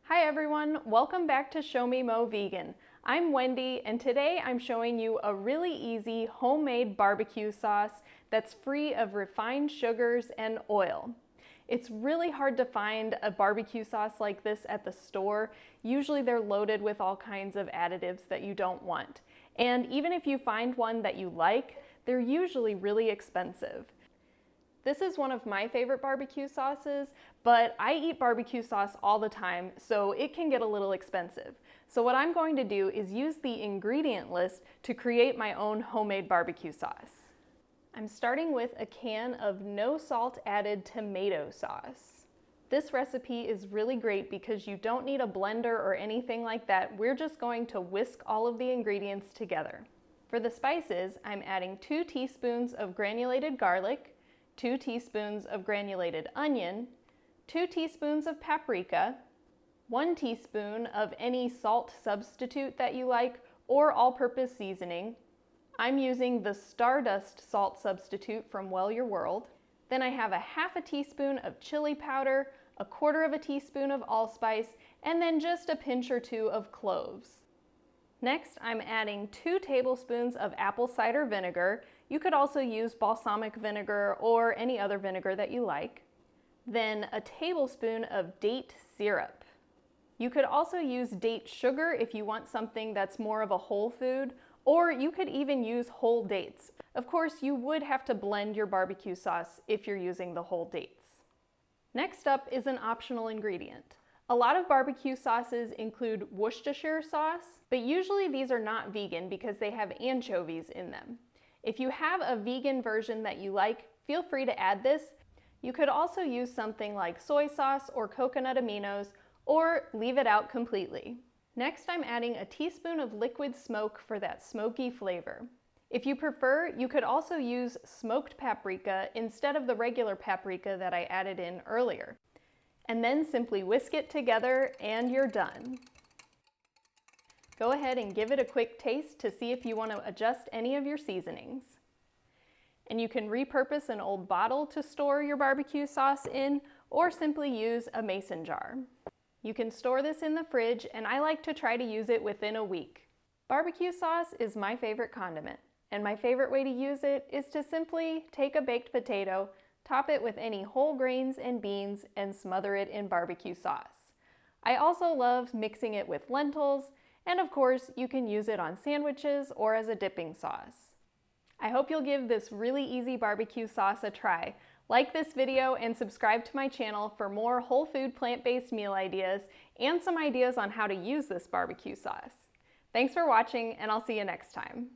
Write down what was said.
Hi everyone, welcome back to Show Me Mo Vegan. I'm Wendy and today I'm showing you a really easy homemade barbecue sauce that's free of refined sugars and oil. It's really hard to find a barbecue sauce like this at the store. Usually they're loaded with all kinds of additives that you don't want. And even if you find one that you like, they're usually really expensive. This is one of my favorite barbecue sauces, but I eat barbecue sauce all the time, so it can get a little expensive. So what I'm going to do is use the ingredient list to create my own homemade barbecue sauce. I'm starting with a can of no salt added tomato sauce. This recipe is really great because you don't need a blender or anything like that. We're just going to whisk all of the ingredients together. For the spices, I'm adding 2 teaspoons of granulated garlic, 2 teaspoons of granulated onion, 2 teaspoons of paprika, 1 teaspoon of any salt substitute that you like or all-purpose seasoning. I'm using the Stardust salt substitute from Well Your World. Then I have a half a teaspoon of chili powder, a quarter of a teaspoon of allspice, and then just a pinch or 2 of cloves. Next, I'm adding 2 tablespoons of apple cider vinegar. You could also use balsamic vinegar or any other vinegar that you like. Then a tablespoon of date syrup. You could also use date sugar if you want something that's more of a whole food, or you could even use whole dates. Of course, you would have to blend your barbecue sauce if you're using the whole dates. Next up is an optional ingredient. A lot of barbecue sauces include Worcestershire sauce, but usually these are not vegan because they have anchovies in them. If you have a vegan version that you like, feel free to add this. You could also use something like soy sauce or coconut aminos, or leave it out completely. Next, I'm adding a teaspoon of liquid smoke for that smoky flavor. If you prefer, you could also use smoked paprika instead of the regular paprika that I added in earlier. And then simply whisk it together and you're done. Go ahead and give it a quick taste to see if you want to adjust any of your seasonings. And you can repurpose an old bottle to store your barbecue sauce in, or simply use a mason jar. You can store this in the fridge, and I like to try to use it within a week. Barbecue sauce is my favorite condiment, and my favorite way to use it is to simply take a baked potato, top it with any whole grains and beans, and smother it in barbecue sauce. I also love mixing it with lentils, and of course, you can use it on sandwiches or as a dipping sauce. I hope you'll give this really easy barbecue sauce a try. Like this video and subscribe to my channel for more whole food plant-based meal ideas and some ideas on how to use this barbecue sauce. Thanks for watching, and I'll see you next time.